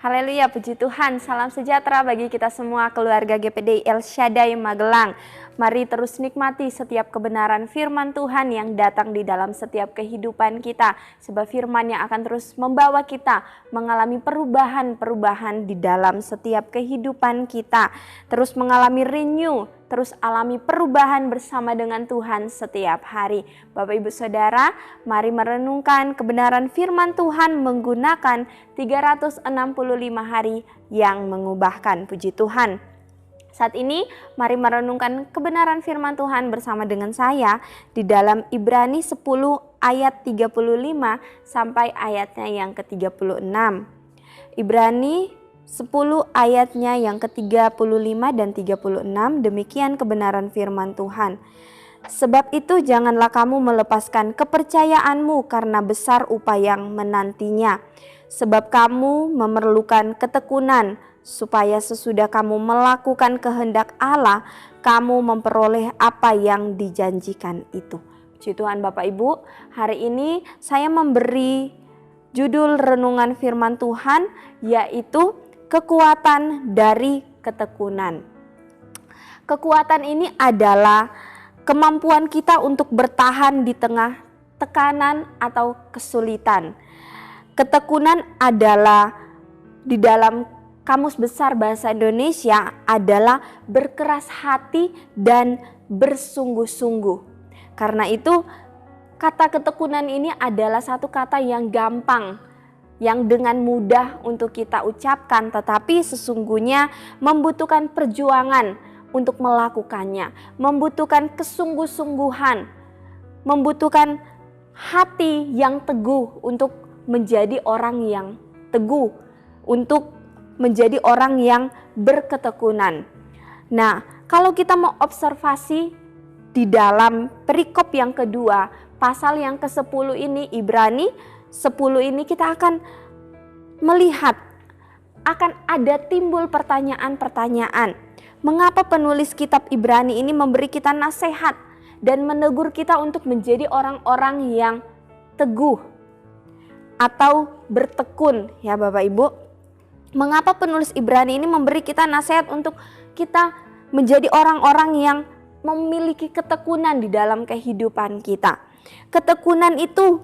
Haleluya, puji Tuhan. Salam sejahtera bagi kita semua keluarga GPD El Shaddai Magelang. Mari terus nikmati setiap kebenaran firman Tuhan yang datang di dalam setiap kehidupan kita. Sebab firman yang akan terus membawa kita mengalami perubahan-perubahan di dalam setiap kehidupan kita. Terus mengalami renew, terus alami perubahan bersama dengan Tuhan setiap hari. Bapak Ibu Saudara, mari merenungkan kebenaran firman Tuhan menggunakan 365 hari yang mengubahkan. Puji Tuhan. Saat ini mari merenungkan kebenaran firman Tuhan bersama dengan saya di dalam Ibrani 10 ayat 35 sampai ayatnya yang ke-36. Ibrani 10 ayatnya yang ke-35 dan 36, demikian kebenaran firman Tuhan. Sebab itu janganlah kamu melepaskan kepercayaanmu karena besar upaya yang menantinya. Sebab kamu memerlukan ketekunan supaya sesudah kamu melakukan kehendak Allah, kamu memperoleh apa yang dijanjikan itu. Puji Tuhan Bapak Ibu, hari ini saya memberi judul renungan firman Tuhan yaitu kekuatan dari ketekunan. Kekuatan ini adalah kemampuan kita untuk bertahan di tengah tekanan atau kesulitan. Ketekunan adalah di dalam Kamus Besar Bahasa Indonesia adalah berkeras hati dan bersungguh-sungguh. Karena itu kata ketekunan ini adalah satu kata yang gampang, yang dengan mudah untuk kita ucapkan, tetapi sesungguhnya membutuhkan perjuangan untuk melakukannya, membutuhkan kesungguh-sungguhan, membutuhkan hati yang teguh untuk menjadi orang yang teguh, untuk menjadi orang yang berketekunan. Nah, kalau kita mau observasi di dalam perikop yang kedua, pasal yang ke-10 ini, Ibrani 10 ini, kita akan melihat akan ada timbul pertanyaan-pertanyaan. Mengapa penulis kitab Ibrani ini memberi kita nasihat dan menegur kita untuk menjadi orang-orang yang teguh atau bertekun, ya Bapak Ibu? Mengapa penulis Ibrani ini memberi kita nasihat untuk kita menjadi orang-orang yang memiliki ketekunan di dalam kehidupan kita? Ketekunan itu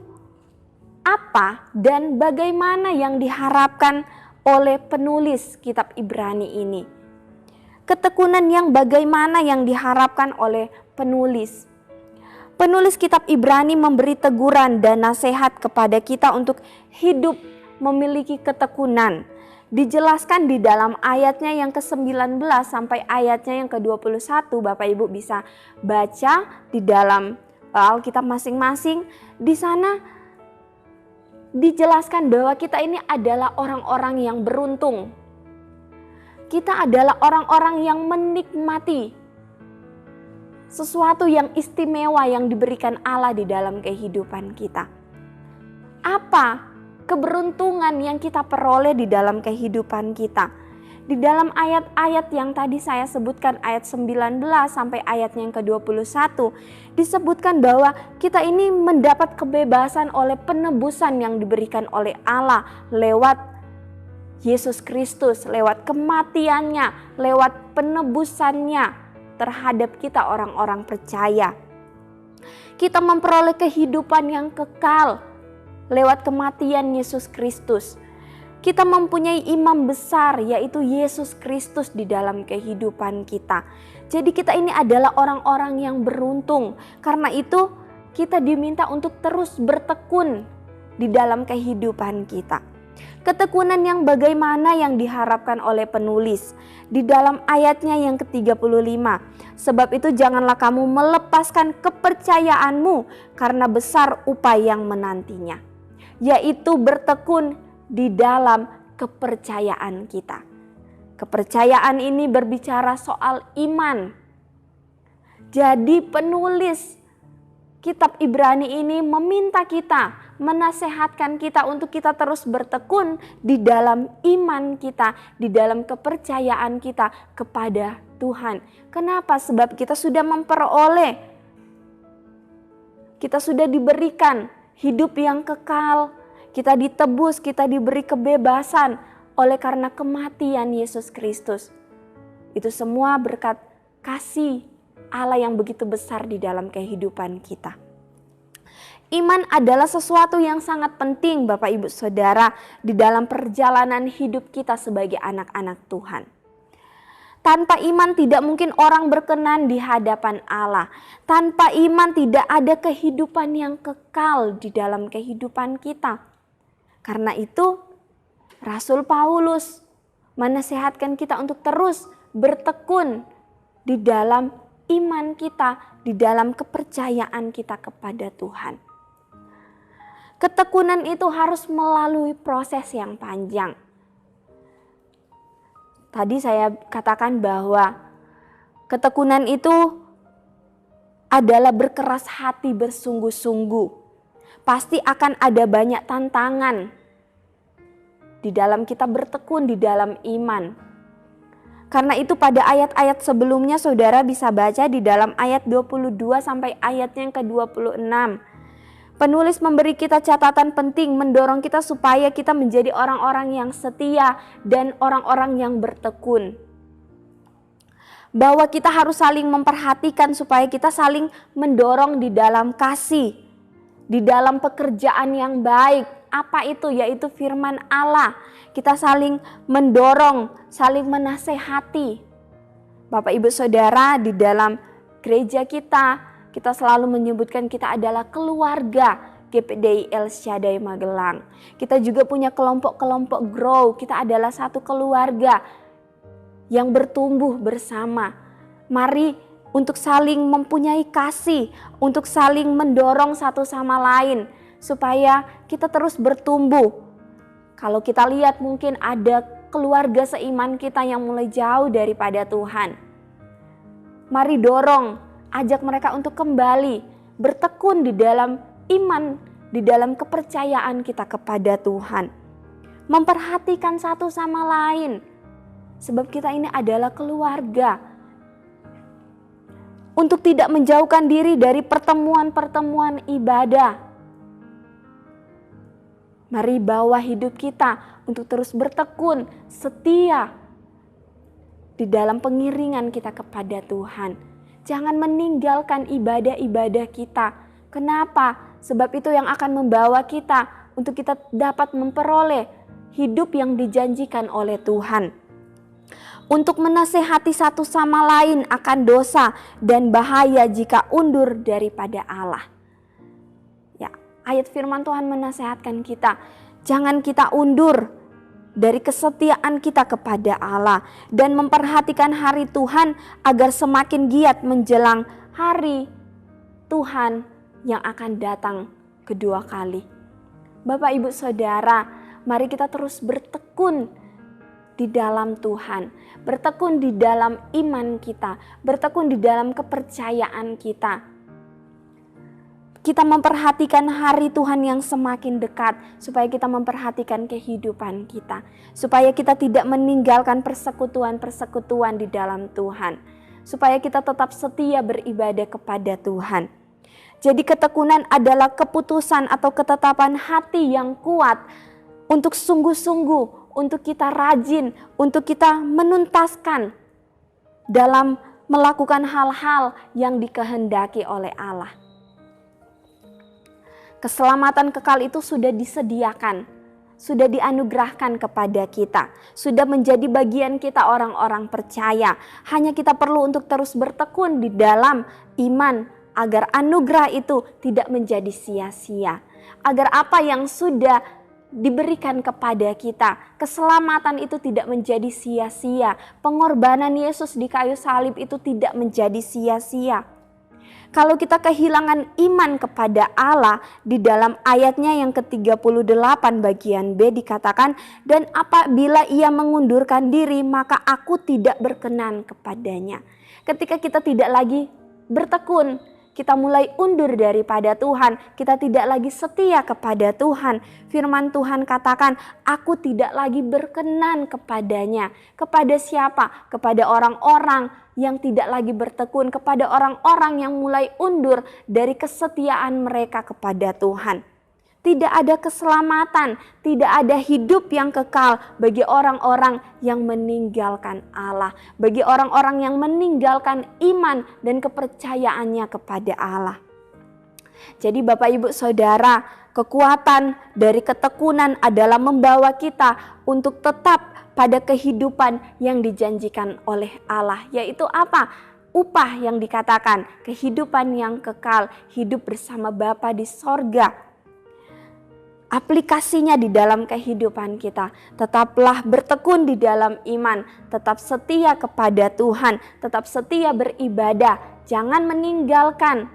apa dan bagaimana yang diharapkan oleh penulis kitab Ibrani ini? Ketekunan yang bagaimana yang diharapkan oleh penulis? Penulis kitab Ibrani memberi teguran dan nasihat kepada kita untuk hidup memiliki ketekunan. Dijelaskan di dalam ayatnya yang ke-19 sampai ayatnya yang ke-21. Bapak Ibu bisa baca di dalam Alkitab masing-masing. Di sana dijelaskan bahwa kita ini adalah orang-orang yang beruntung. Kita adalah orang-orang yang menikmati sesuatu yang istimewa yang diberikan Allah di dalam kehidupan kita. Apa keberuntungan yang kita peroleh di dalam kehidupan kita? Di dalam ayat-ayat yang tadi saya sebutkan, ayat 19 sampai ayatnya yang ke-21, disebutkan bahwa kita ini mendapat kebebasan oleh penebusan yang diberikan oleh Allah lewat Yesus Kristus, lewat kematiannya, lewat penebusannya terhadap kita orang-orang percaya. Kita memperoleh kehidupan yang kekal lewat kematian Yesus Kristus. Kita mempunyai imam besar yaitu Yesus Kristus di dalam kehidupan kita. Jadi kita ini adalah orang-orang yang beruntung. Karena itu kita diminta untuk terus bertekun di dalam kehidupan kita. Ketekunan yang bagaimana yang diharapkan oleh penulis di dalam ayatnya yang ke-35. Sebab itu janganlah kamu melepaskan kepercayaanmu karena besar upaya yang menantinya. Yaitu bertekun di dalam kepercayaan kita. Kepercayaan ini berbicara soal iman. Jadi penulis kitab Ibrani ini meminta kita, menasehatkan kita untuk kita terus bertekun di dalam iman kita, di dalam kepercayaan kita kepada Tuhan. Kenapa? Sebab kita sudah memperoleh, kita sudah diberikan hidup yang kekal, kita ditebus, kita diberi kebebasan oleh karena kematian Yesus Kristus. Itu semua berkat kasih Allah yang begitu besar di dalam kehidupan kita. Iman adalah sesuatu yang sangat penting Bapak Ibu Saudara di dalam perjalanan hidup kita sebagai anak-anak Tuhan. Tanpa iman tidak mungkin orang berkenan di hadapan Allah. Tanpa iman tidak ada kehidupan yang kekal di dalam kehidupan kita. Karena itu Rasul Paulus menasihatkan kita untuk terus bertekun di dalam iman kita, di dalam kepercayaan kita kepada Tuhan. Ketekunan itu harus melalui proses yang panjang. Tadi saya katakan bahwa ketekunan itu adalah berkeras hati bersungguh-sungguh. Pasti akan ada banyak tantangan di dalam kita bertekun di dalam iman. Karena itu pada ayat-ayat sebelumnya saudara bisa baca di dalam ayat 22 sampai ayat yang ke-26. Penulis memberi kita catatan penting, mendorong kita supaya kita menjadi orang-orang yang setia dan orang-orang yang bertekun. Bahwa kita harus saling memperhatikan supaya kita saling mendorong di dalam kasih, di dalam pekerjaan yang baik. Apa itu? Yaitu firman Allah. Kita saling mendorong, saling menasehati. Bapak Ibu Saudara, di dalam gereja kita selalu menyebutkan kita adalah keluarga GPDI El Shaddai Magelang. Kita juga punya kelompok-kelompok grow. Kita adalah satu keluarga yang bertumbuh bersama. Mari untuk saling mempunyai kasih, untuk saling mendorong satu sama lain, supaya kita terus bertumbuh. Kalau kita lihat mungkin ada keluarga seiman kita yang mulai jauh daripada Tuhan. Mari dorong, ajak mereka untuk kembali bertekun di dalam iman, di dalam kepercayaan kita kepada Tuhan. Memperhatikan satu sama lain, sebab kita ini adalah keluarga. Untuk tidak menjauhkan diri dari pertemuan-pertemuan ibadah. Mari bawa hidup kita untuk terus bertekun, setia di dalam pengiringan kita kepada Tuhan. Jangan meninggalkan ibadah-ibadah kita. Kenapa? Sebab itu yang akan membawa kita untuk kita dapat memperoleh hidup yang dijanjikan oleh Tuhan. Untuk menasehati satu sama lain akan dosa dan bahaya jika undur daripada Allah. Ya, ayat firman Tuhan menasehatkan kita, jangan kita undur dari kesetiaan kita kepada Allah dan memperhatikan hari Tuhan agar semakin giat menjelang hari Tuhan yang akan datang kedua kali. Bapak Ibu Saudara, mari kita terus bertekun di dalam Tuhan, bertekun di dalam iman kita, bertekun di dalam kepercayaan kita. Kita memperhatikan hari Tuhan yang semakin dekat, supaya kita memperhatikan kehidupan kita, supaya kita tidak meninggalkan persekutuan-persekutuan di dalam Tuhan, supaya kita tetap setia beribadah kepada Tuhan. Jadi ketekunan adalah keputusan atau ketetapan hati yang kuat untuk sungguh-sungguh, untuk kita rajin, untuk kita menuntaskan dalam melakukan hal-hal yang dikehendaki oleh Allah. Keselamatan kekal itu sudah disediakan, sudah dianugerahkan kepada kita, sudah menjadi bagian kita orang-orang percaya. Hanya kita perlu untuk terus bertekun di dalam iman agar anugerah itu tidak menjadi sia-sia. Agar apa yang sudah diberikan kepada kita, keselamatan itu tidak menjadi sia-sia. Pengorbanan Yesus di kayu salib itu tidak menjadi sia-sia. Kalau kita kehilangan iman kepada Allah, di dalam ayatnya yang ke-38 bagian B dikatakan, dan apabila ia mengundurkan diri maka aku tidak berkenan kepadanya. Ketika kita tidak lagi bertekun, kita mulai undur daripada Tuhan, kita tidak lagi setia kepada Tuhan. Firman Tuhan katakan, aku tidak lagi berkenan kepadanya. Kepada siapa? Kepada orang-orang yang tidak lagi bertekun, kepada orang-orang yang mulai undur dari kesetiaan mereka kepada Tuhan. Tidak ada keselamatan, tidak ada hidup yang kekal bagi orang-orang yang meninggalkan Allah, bagi orang-orang yang meninggalkan iman dan kepercayaannya kepada Allah. Jadi Bapak Ibu Saudara, kekuatan dari ketekunan adalah membawa kita untuk tetap pada kehidupan yang dijanjikan oleh Allah, yaitu apa? Upah yang dikatakan, kehidupan yang kekal, hidup bersama Bapa di sorga. Aplikasinya di dalam kehidupan kita, tetaplah bertekun di dalam iman, tetap setia kepada Tuhan, tetap setia beribadah, jangan meninggalkan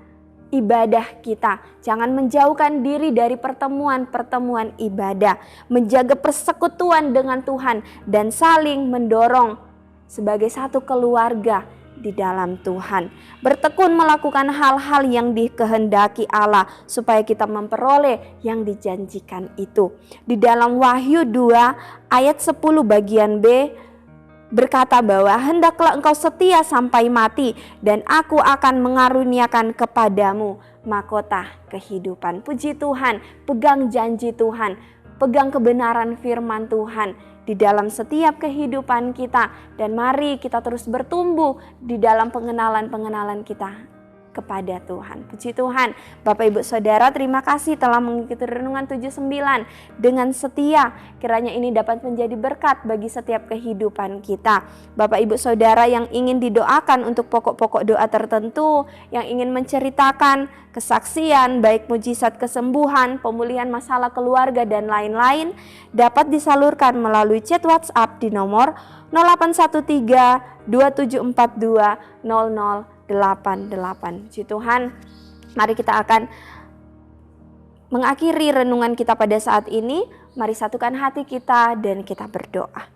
ibadah kita, jangan menjauhkan diri dari pertemuan-pertemuan ibadah, menjaga persekutuan dengan Tuhan dan saling mendorong sebagai satu keluarga di dalam Tuhan. Bertekun melakukan hal-hal yang dikehendaki Allah supaya kita memperoleh yang dijanjikan itu. Di dalam Wahyu 2 ayat 10 bagian B berkata bahwa hendaklah engkau setia sampai mati dan aku akan mengaruniakan kepadamu mahkota kehidupan. Puji Tuhan, pegang janji Tuhan, pegang kebenaran firman Tuhan di dalam setiap kehidupan kita, dan mari kita terus bertumbuh di dalam pengenalan-pengenalan kita kepada Tuhan. Puji Tuhan. Bapak Ibu Saudara, terima kasih telah mengikuti Renungan 79 dengan setia. Kiranya ini dapat menjadi berkat bagi setiap kehidupan kita. Bapak Ibu Saudara yang ingin didoakan untuk pokok-pokok doa tertentu, yang ingin menceritakan kesaksian, baik mujizat kesembuhan, pemulihan masalah keluarga dan lain-lain, dapat disalurkan melalui chat WhatsApp di nomor 0813 2742 0088. Puji Tuhan, mari kita akan mengakhiri renungan kita pada saat ini. Mari satukan hati kita dan kita berdoa.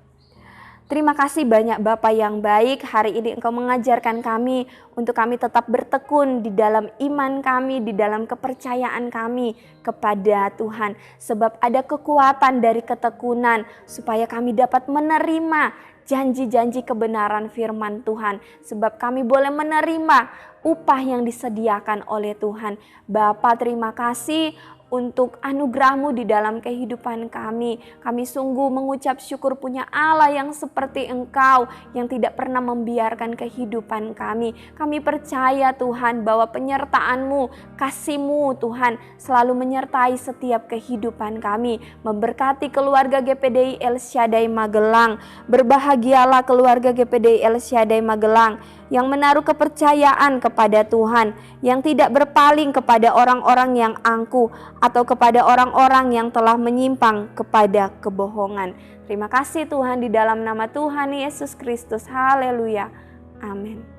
Terima kasih banyak Bapa yang baik, hari ini Engkau mengajarkan kami untuk kami tetap bertekun di dalam iman kami, di dalam kepercayaan kami kepada Tuhan. Sebab ada kekuatan dari ketekunan supaya kami dapat menerima janji-janji kebenaran firman Tuhan. Sebab kami boleh menerima upah yang disediakan oleh Tuhan. Bapa, terima kasih untuk anugerah-Mu di dalam kehidupan kami. Kami sungguh mengucap syukur punya Allah yang seperti Engkau, yang tidak pernah membiarkan kehidupan kami. Kami percaya Tuhan bahwa penyertaan-Mu, kasih-Mu Tuhan selalu menyertai setiap kehidupan kami. Memberkati keluarga GPDI El Shaddai Magelang. Berbahagialah keluarga GPDI El Shaddai Magelang yang menaruh kepercayaan kepada Tuhan, yang tidak berpaling kepada orang-orang yang angkuh atau kepada orang-orang yang telah menyimpang kepada kebohongan. Terima kasih Tuhan, di dalam nama Tuhan Yesus Kristus. Haleluya. Amin.